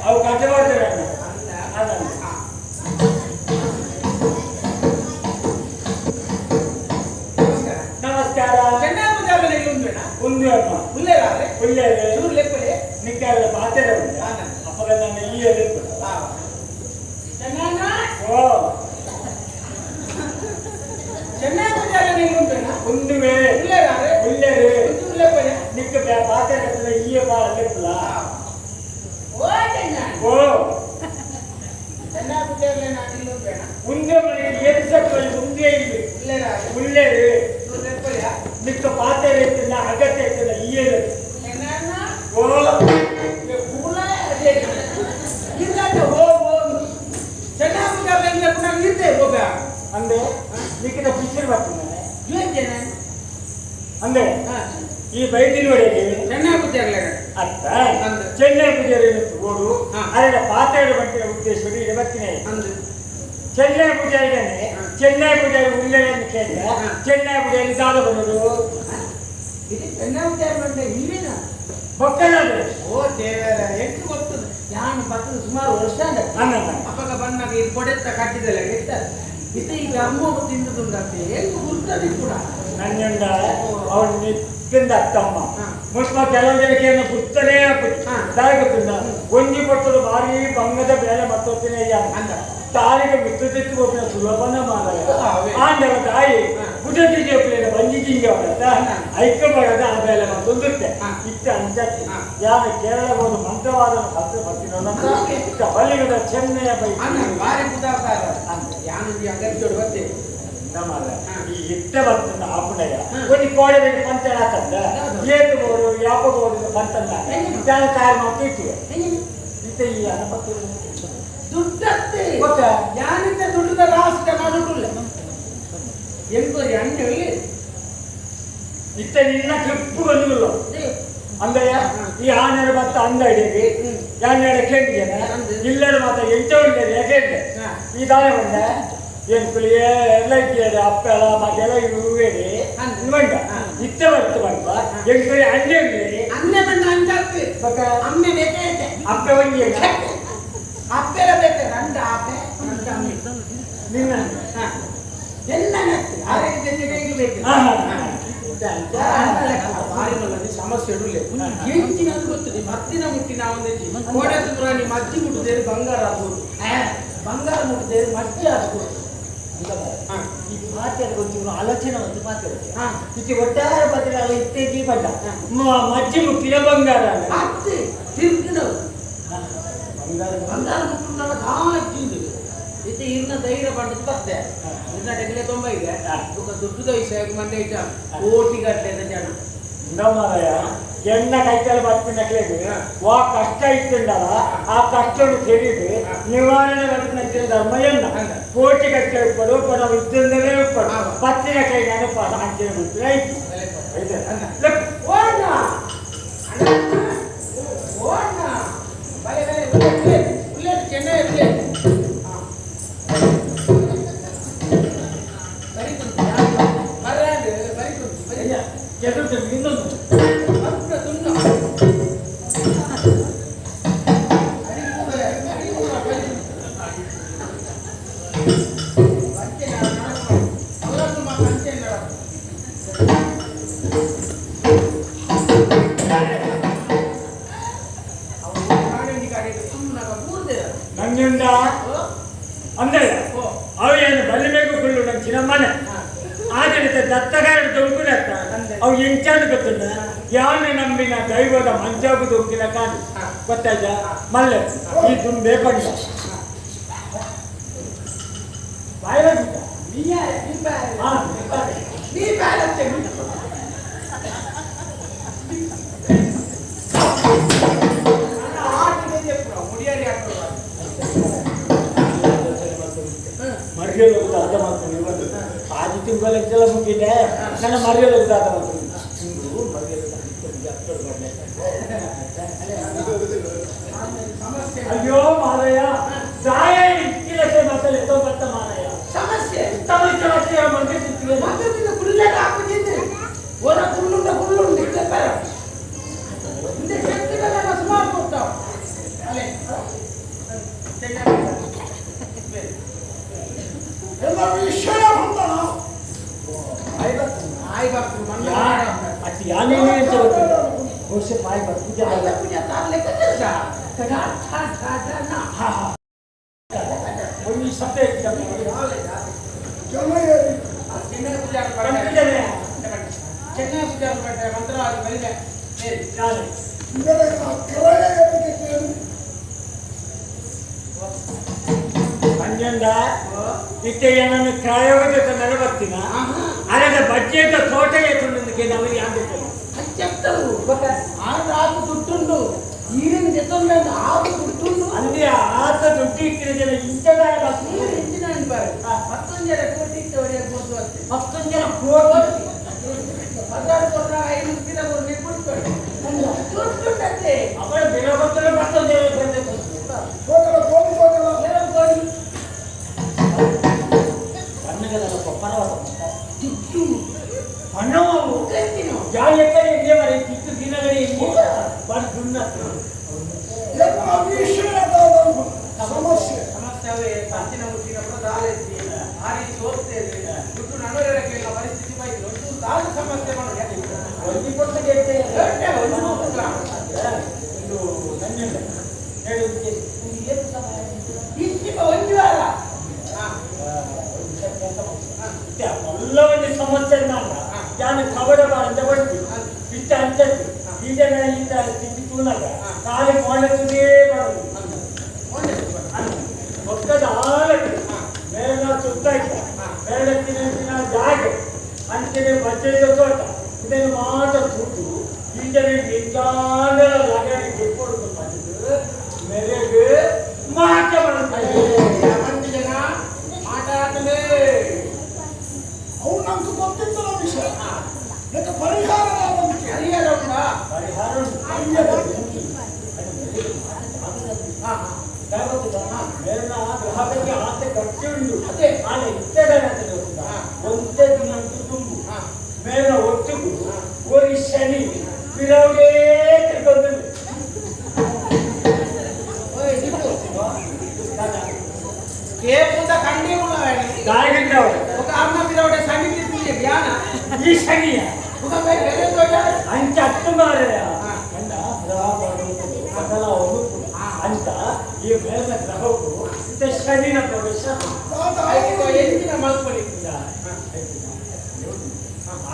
ಅವು ಕಥೆ ಮಾಡ್ತಾರೆ ನಮಸ್ಕಾರ. ಒಂದು ಅಮ್ಮ ಒಳ್ಳೆ ನಿಕ್ಕ ಪಾತ್ರೆ ಉಂಟು ಅಪ್ಪ ನಾನು ಇಲ್ಲಿಯೇ ಓ ಒಂದು ನಿಕ್ಕ ಪಾತ್ರೆ ಇಲ್ಲಿಯೇ ಬಾಳ ಓ ಮುಂದೆ ಮನೆಗೆ ಏರಿಸಕ್ಕೆ ಮುಂದೆ ಇಲ್ಲಿ ಒಳ್ಳೆಯದು ನಿಕ್ಕ ಪಾತ್ರೆ ಇರ್ತಿಲ್ಲ ಅಗತ್ಯ ಇರ್ತಿಲ್ಲ ಇಲ್ಲೇ ಓ ಅಂದ್ರೆ ನಿಕ್ಕಿನ ಪಿಕ್ಚರ್ ಬರ್ತೀನಿ ಅಂದ್ರೆ ಈ ಬೈದಿನವರೆಗೆ ಚೆನ್ನೈ ಪೂಜಾರಿ ಅರ್ಥ ಚೆನ್ನೈ ಪೂಜಾರಿ ಓಡು ಅದರ ಪಾತ್ರೆಗಳ ಬಗ್ಗೆ ಉದ್ದೇಶಗಳು ಇದು ಬರ್ತೀನಿ ಚೆನ್ನೈ ಪೂಜಾರಿನೇ ಚೆನ್ನೈ ಪೂಜಾರಿ ಉಳ್ಳೆಯನ್ನು ಕೇಳಿದ ಚೆನ್ನೈ ಪೂಜಾರಿ ದಾದ ಬರೋದು ಚೆನ್ನೈ ಪೂಜಾರಿ ಬಂದ್ರೆ ಇಲ್ಲಿನ ಬೊಕ್ಕನಾದ್ರೆ ಓ ದೇವರ ಎಷ್ಟು ಗೊತ್ತದು ನಾನು ಬರ್ತದೆ ಸುಮಾರು ವರ್ಷ ಅಪ್ಪಗ ಬಂದಾಗ ಇದು ಕೊಡೆತ್ತ ಕಟ್ಟಿದಲ್ಲ ಕೆಟ್ಟ ಇದು ಈಗ ಅಮ್ಮ ತಿಂದುಂಡಂತೆ ಹೆಂಗ್ ಗುರ್ತದೆ ಕೂಡ ನನ್ನಂಡ ಅವನು ನಿತ್ಯಂದ ಅತ್ತಮ್ಮ ಮುಸ್ಮ ಕೆಲವು ಜನಕ್ಕೆ ಗುರ್ತನೇ ದಾಗುತ್ತಿಲ್ಲ ಒಂಜಿ ಪಟ್ಟಲು ಭಾರಿ ಬಂಗದ ಬೇಲೆ ಮತ್ತೊತ್ತಿನ ಅಂದ ತಾರಿಗೆ ಮಿತ್ರ ತೆತ್ತು ಹೋಗಿನ ಸುಲಭನ ಮಾರಾಯ ಆಂಡವ ತಾಯಿ ಬುಡದಿ ಜೋಪಿನ ಬಂಜಿ ಜಿಂಗೆ ಅವರತ್ತ ಐಕ್ಯ ಬಡದ ಆ ಬೇಲೆ ಮತ್ತೊಂದುತ್ತೆ ಇತ್ತ ಅಂಜತ್ತೆ ಯಾರ ಕೇರಳ ಹೋದ ಮಂತ್ರವಾದ ಹತ್ರ ಬರ್ತೀನಂತ ಇತ್ತ ಬಲ್ಲಿಗದ ಚೆನ್ನೈಯ ಬೈ ಭಾರಿ ಬುದ್ಧಾವತಾರ ಯಾನಂದಿ ಅಗತ್ಯೋಡು ಬರ್ತೇವೆ ಈ ಇತ್ತ ಬರ್ತಂದ ಆಪುಣೆಯ ಒಂದು ಕೋಡೆ ಬೇಗ ಪಂಚಣ ಹಾಕಂದ ಏತು ಬೋಡು ಯಾಪ ಬೋಡು ಪಂತಂದ ಜಾನ ತಯಾರು ಮಾಡ್ತಿರ್ತೀವಿ ಇತ್ತ ಈ ಅನಪತ್ತು ದುಡ್ಡತ್ತೆ ಗೊತ್ತಾ ಯಾನಿಂದ ದುಡ್ಡದ ರಾಷ್ಟ್ರ ಮಾಡುವುದಿಲ್ಲ ಎಂಬುದು ಅಣ್ಣಲ್ಲಿ ಇತ್ತ ನಿನ್ನ ಕ್ಲಿಪ್ಪು ಬಂದಿಲ್ಲ ಅಂದ್ರೆ ಈ ಆನೆರ ಭತ್ತ ಅಂಗಡಿಗೆ ಯಾನೆರ ಕೇಳಿದ್ದೇನೆ ಇಲ್ಲರ ಮಾತ್ರ ಎಂಟ ಉಂಟೆ ಯಾಕೆಂದ್ರೆ ಈ ದಾನೆ ಬಂದ ಏನು ಕುಳಿಯೇ ಎಲ್ಲ ಇಟ್ಟಿದ್ದಾರೆ ಅಪ್ಪೆಲ್ಲ ಮತ್ತೆಲ್ಲ ಇರುವೇರಿ ಬಂಡ ಇತ್ತ ಬರ್ತು ಬಂದ ಎಂಟುಕಡೆ ಅಣ್ಣೆ ಉಂಟೆ ಅಣ್ಣೆ ಬಂದ ಅಂಜಾಗ್ತಿ ಅಮ್ಮೆ ಬೇಕೇ ಅಪ್ಪೆ ಒಂದು ಅಪ್ಪೆಲ್ಲ ಬೇಕು ರಂಡ ಅಪ್ಪೆ ನಿನ್ನ ಎಲ್ಲ ಆರೋಗ್ಯ ಬೇಕು ಸಮಸ್ಯೆ ಇಡಲೇ ಎಂಚಿನ ಗೊತ್ತದೆ ಮತ್ತಿನ ಮುಟ್ಟಿನ ಒಂದು ಕೋಡೆ ತುರಾಣಿ ಮಜ್ಜಿ ಮುಟ್ಟಿದೇರು ಬಂಗಾರ ಆಗ್ಬೋದು ಬಂಗಾರ ಮುಟ್ಟಿದೇರು ಮಜ್ಜಿ ಆಗ್ಬೋದು ಈ ಮಾತಾಡ ಗೊತ್ತಿರೋ ಆಲೋಚನೆ ಒಂದು ಮಾತಾಡುತ್ತೆ ಇದು ಒಟ್ಟಾರೆ ಬದಲಾಗ ಇತ್ತೇಜಿ ಬಂದ ಮಜ್ಜಿ ಮುಟ್ಟಿನ ಬಂಗಾರ ಅತ್ತೆ ತಿರುಗಿನವು ಬಂಗಾರ ಬಂಗಾರ ಮುಟ್ಟಿನ ಕಾಲ ತಿಂದು ಇದು ಇನ್ನ ಧೈರ್ಯ ಪಡೆದು ಬರ್ತೆ ಇನ್ನ ಡೆಗ್ಲೆ ತುಂಬ ಇದೆ ದುಡ್ಡು ವಿಷಯ ಮಂಡೆ ಇಟ್ಟ ಕೋಟಿ ಗಟ್ಟಲೆ ಜನ ಮಾರಾಯ ಎಣ್ಣ ಕೈತಲ್ಲಿ ಬರ್ತಿನಕ್ಲೇದು ವಾ ಕಷ್ಟ ಇತ್ತುಂಡಲ್ಲ ಆ ಕಷ್ಟವನ್ನು ತೆಗೆದು ನಿವಾರಣೆ ಬದುಕಿನ ಧರ್ಮ ಎಣ್ಣ ಕೋಟಿ ಗಟ್ಟಲೆ ಉಪ್ಪಡು ನಾವು ಇದ್ದಂದಲೇ ಉಪ್ಪಡು ಪತ್ತಿನ ಕೈ ನೆನಪ ಅಂಚೆ ಬಿಟ್ಟು ಆಯ್ತು ಚೆನ್ನೈ ನಂಜುಂಡ ಅಂದ್ರೆ ಅವೇನು ಬಲಿಬೇಕು ಫುಲ್ಲು ನನ್ನ ಚಿನ್ನಮ್ಮನೆ ಆಡಳಿತ ದತ್ತಗಾರ ದೊಂಕುನತ್ತ ಅವು ಎಂಚಾಡು ಗೊತ್ತುಂಡ ಯಾವನೇ ನಂಬಿನ ದೈವದ ಮಂಜಾಗು ದೊಂಕಿನ ಕಾದು ಗೊತ್ತಾಯ್ತ ಮಲ್ಲೆ ಈ ದುಂಬೆ ಬಂದ ಬಾಯಿಗಿದ್ದ ಮರ್ಯಾದೆ ಅರ್ಥ ಮಾಡ್ತೀನಿ ಆದಿ ತಿಂಗಳ ಮುಗಿದ್ದೆ ನನ್ನ ಮರ್ಯಾದೆ ಅರ್ಥ ಮಾಡ್ತೀನಿ ಅಯ್ಯೋ ಮಾರಯ್ಯ ಸಾಯ ಇಕ್ಕಿಲಕ್ಕೆ ಮತ್ತೆ ಎತ್ತೋ ಬತ್ತ ಮಾರಯ್ಯ ಸಮಸ್ಯೆ ಸಮಸ್ಯೆ ಮಂದಿ ಸಿಕ್ಕಿದೆ ಮಂದಿನ ಕುಳ್ಳೆ ಹಾಕುತ್ತಿದ್ದೆ ಓರ ಕುಳ್ಳುಂಡ ಇದ್ದೆ ಬೇರೆ ಹಿಂದೆ ಶಕ್ತಿಗಳೆಲ್ಲ ಸುಮಾರು ಕೊಡ್ತಾವ ಅಲ್ಲೇ ಎಲ್ಲ ವಿಷಯ ಬಂದಣ ಆಯ್ ಬರ್ತು ಅದು ಯಾನೇನೇ ಅಂತ ಗೊತ್ತಿಲ್ಲ ವರ್ಷ ಪಾಯ್ ಬರ್ತಿದ್ದೆ ಪೂಜೆ ತಾರ್ಲೆಕ್ಕ ಕೆಲಸ ಒಂದು ಸಭೆ ಚೆನ್ನೈ ಪೂಜೆ ಮಂತ್ರ ಬಲಿಗೆ ಪಂಜಂದ ಇತ್ತೆಯನ್ನು ಕ್ರಾಯೋಗದ ನಲವತ್ತಿನ ಅರದ ಬಜ್ಜೆದ ತೋಟ ಎತ್ತುಂದಕ್ಕೆ ನಮಗೆ ಯಾಕೆ చెప్తారు ఆకు చుట్టుండు ఈయన చెప్తుండే ఆకు చుట్టుండు అన్ని ఆత దుడ్డు ఇచ్చిన జన ఇంతగా ఇచ్చినాను బాయ్ మొత్తం జర కోటి మొత్తం జన కోటి 16 కోట్ల 5 కిలో కోటి కొట్టుకోండి చుట్టుండే అప్పుడు బిరవత్తలు మొత్తం జరుగుతుంది పండుగల పర్వతం చుట్టూ పన్నవు జాగ్రత్త ఇంకే మరి తిట్టు తినగలి వాడు దున్నట్టు సమస్య సమస్య పంచిన ముట్టినప్పుడు రాలేదు ఆరి చూస్తేది చుట్టూ నడవలేక పరిస్థితి పై దాని సమస్య మనం ఒంటి పొట్ట చేస్తే ಒಳ್ಳೆ ಸಮಸ್ಯೆ ನಾನು ಕಬಡ ಅಂದಬಡ್ತು ಇಷ್ಟ ಅಂತದ್ದು ಈಗ ಇಂತ ಸ್ಥಿತಿ ತೂನಾಗ ಕಾಲಿ ಮಾಡದೇ ಬರೋದು ಒಕ್ಕದ ಆಲಕ್ಕೆ ಮೇಲ ಸುತ್ತಾಯ್ತ ಮೇಲತ್ತಿನ ಜಾಗೆ ಅಂಚನೆ ಬಜ್ಜೆಯ ತೋಟ ಇದನ್ನು ಮಾತ್ರ ಕೂತು ಈಗ ನಿಜಾನ ಲಗಡಿ ಕೊಡ್ಕೊಂಡು ಬಂದು ಮೇರೆಗೆ ಮಾತಾಡ್ತಾರೆ ಜನ ಮಾತಾಡಲೇ ಅವ್ರು ನಮ್ಗೆ ಗೊತ್ತಿದ್ದಲ್ಲ ವಿಷಯ ಯಾಕೆ ಪರಿಹಾರ ಹರಿಯಾಣ ಉಂಟಾ ಪರಿಹಾರ ಮೇಲಿನ ಗ್ರಾಹಕರಿಗೆ ಆಸೆ ಕಟ್ಟಿ ಉಂಟು ಅದೇ ಆನೆ ಇತ್ತದ ಒಂದೇ ದಿನ ತುಂಬು ಮೇಲಿನ ಒಟ್ಟಿಗೂ ಒಂದು ಶನಿ ಬಿರವೇ ತಿಳ್ಕೊಂಡು కేపుందా కండి ఉన్నవాడి గాయగండవాడు ఒక అమ్మ పిరవడే సంగీత పూజ జ్ఞాన ఈ శనియ ఒక బై వెలే తోట అంత అత్తుమారే కండ గ్రహవాడు అకల ఒడుకు అంత ఈ మేల గ్రహకు ఇంత శనిన ప్రవేశ ఐకో ఎన్నిన మల్పడి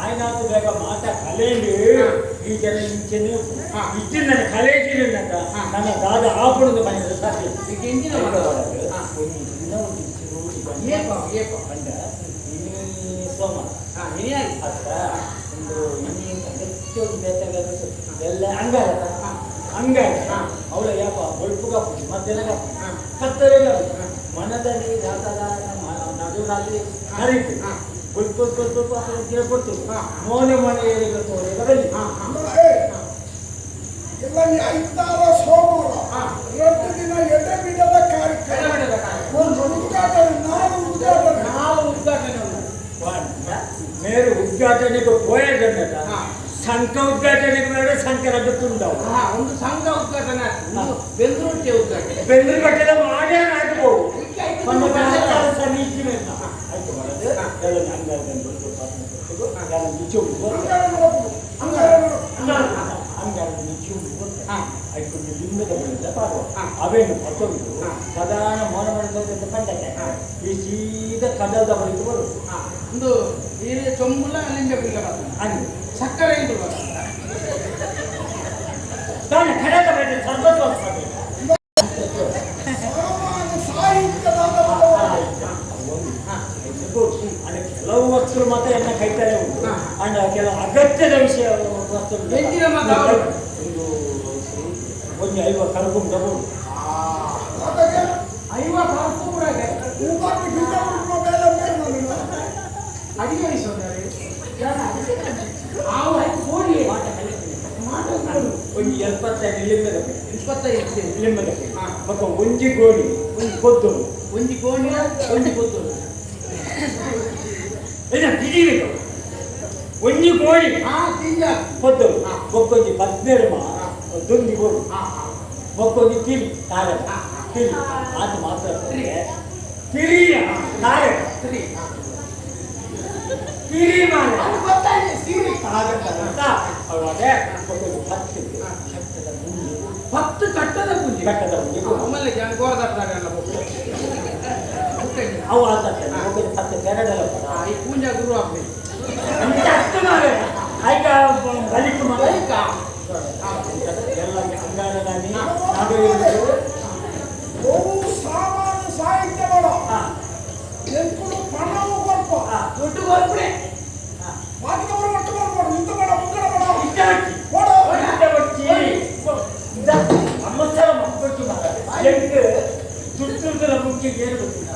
ఆయనకు లేక మాట కలేండి ఈ జన ఇంచనే ఇచ్చిందని కలేజిందంట నన్న దాద ఆపుడు పని సార్ మీకు ఎంజిన ಏಪ ಏಪ ಅಂಡ ಸೋಮ ಇನಿಯಾಗಿ ಅತ್ತ ಒಂದು ಅಗತ್ಯ ಬೇತಾಗದು ಎಲ್ಲ ಅಂಗಾರ ಅಂಗಾರ ಅವಳ ಯಾಪ ಒಳ್ಪುಗ ಮಧ್ಯಾಹ್ನ ಕತ್ತರೆಲ್ಲ ಮನದಲ್ಲಿ ಜಾತದ ನಡುನಲ್ಲಿ ಹರಿತು ಒಳ್ಪು ಕೇಳ್ಕೊಡ್ತೀವಿ ಮೋನೆ ಮನೆಯಲ್ಲಿ ತೋರಿದಲ್ಲಿ ಎಲ್ಲ ಐದಾರ ಸೋಮವಾರ 2 ದಿನ ಎಡೆ ಬಿಡದ ಕಾರ್ಯಕ್ರಮ ಒಂದು ಉದ್ಘಾಟನೆ ನಾಳೆ ಉದ್ಘಾಟನೆ మీరు ఉద్ఘాటనకు పోయేదన్నట సంఘ ఉద్ఘాటనకు వేరే సంక్రాంతుండవు ಒಂದು ಸಂಘ ಉದ್ಘಾಟನೆ ಬೆಂಗಳೂರು ಉದ್ಘಾಟನೆ ಬೆಂಗಳೂರು ಕಟ್ಟದ ಮಾಡೇ ನಾಟಕವು ಒಂದು ಕಾರ್ಯಕ್ರಮ ಸಮಿತಿ ಮೇಲೆ ಆಯ್ತು ಬರದು ಎಲ್ಲ ಅಂಗಾರದಲ್ಲಿ ಯಾರು ನಿಚ್ಚು ಅಂಗಾರದಲ್ಲಿ ನಿಚ್ಚು ಆಯ್ತು ಲಿಂಗದ ಬಳಿಂದ ಪಾಡುವ ಅವೇನು ಪತ್ತೊಂದು ಸಾಧಾರಣ ಮೌನ ಮಾಡಿದ ಕಂಡಕ್ಕೆ ಈ ಸೀದ ಕಡಲದ ಬಳಿಗೆ ಬರುದು ಒಂದು ಈ ಚೊಂಬುಲ ಅಲ್ಲಿಂದ ಬಿಲ್ಲ ಹಂಗೆ ಸಕ್ಕರೆ ಇದು ತಾನೆ ಕಡಲದ ಬಳಿ ಸರ್ವತ್ವ ಕೆಲವು ವಸ್ತುಗಳು ಮಾತ್ರ ಎಲ್ಲ ಕೈತಾರೆ ಉಂಟು ಅಂಡ್ ಕೆಲವು ಅಗತ್ಯದ ವಿಷಯ ವಸ್ತುಗಳು ಒಂದು 5 ಕರ್ಕೊಂಡು ತಗೊಂಡು 5 ಕರ್ಕೊಂಡ್ರೆ ಅಡಿಗೆ ವಹಿಸೋದಾರೆ ಕೋಡಿ ಒಂದು 75 ಲಿಂಬದ 25 ಲಿಂಬದ ಮತ್ತು ಒಂಜಿ ಗೋಣಿ ಒಂದು ಕೊದ್ದಲು ಒಂಜಿ ಗೋಣಿ ಒಂಜಿ ಕೊದ್ದಲು ಇದು ಬಿಡಿಬೇಕು ಒಂಜಿ ಗೋಣಿ ತಿಂಜ ಕೊದ್ದಲು ಒಕ್ಕೊಂಜಿ 17 ದೊಂದಿ ಗೋಣಿ ಬೊಕ್ಕೊಂದು ತಿರಿ ನಾಗರ ತಿರಿ ಅದು ಮಾತ್ರ ತಿರಿಯ ನಾಗರ ಸರಿ ತಿರಿ ಮಾಲೆ ಅದು ಗೊತ್ತಾಯ್ತು ಸೀರೆ ಆಗತ್ತಂತ ಅವಳಾಗೆ ಬೊಕ್ಕೊಂದು ಕಟ್ಟದ ಮುಂದೆ 10 ಕಟ್ಟದ ಪೂಜೆ ಕಟ್ಟದ ಮುಂದೆ ಆಮೇಲೆ ಜನ ಗೋರದಾಟದಾಗ ಅವು ಆಗ್ತದೆ ಬೊಕ್ಕೊಂದು 10 ಕೆರಡೆಲ್ಲ ಈ ಪೂಜಾ ಗುರು ಆಗ್ಬೇಕು ಅಂತ ಅರ್ಥ ಮಾರೆ ಆಯ್ಕ ಬಲಿಕ ಮಾರೆ ಎಲ್ಲ ಅಂಗಾರದಾನಿ ನಾಗರಿಕರು ಬಹು ಸಾಮಾನ್ಯ ಸಾಹಿತ್ಯಗಳ ಎಂಕುಲು ಪಣವು ಕೊಲ್ಪ ದುಡ್ಡು ಕೊಡ್ಬಿಡಿ ಬಾಕಿದವರು ಒಟ್ಟು ಮಾಡ್ಬೋದು ಇಂತ ಬೇಡ ಮುಂಗಡ ಬೇಡ ಇಷ್ಟ ಹಚ್ಚಿ ಕೊಡು ಇಷ್ಟ ಹಚ್ಚಿ ಅಮ್ಮಸರ ಮಕ್ಕಳು ಮಾರೆ ಎಂಟು ಸುತ್ತುಗಳ ಮುಖ್ಯ ಏನು ಗೊತ್ತಿಲ್ಲ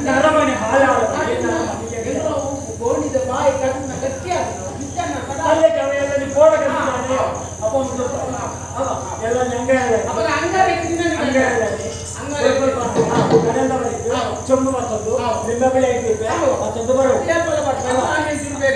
ನರಮನೆ ಹಾಳಾದ ಗೋಣಿದ ಬಾಯಿ ಕಣ್ಣ ಗಟ್ಟಿ ಅಲ್ಲೇ ಎಲ್ಲ ಕೋಡ ಕಟ್ಟಿದ್ದಾನೆ ಅಪ್ಪ ಎಲ್ಲ ಅಂಗಾರ ಚೊಂಬು ಮತ್ತೊಂದು ನಿಂಬೆ ಬೆಳೆ ಮತ್ತೊಂದು ಬರೋದು ಬೇಗ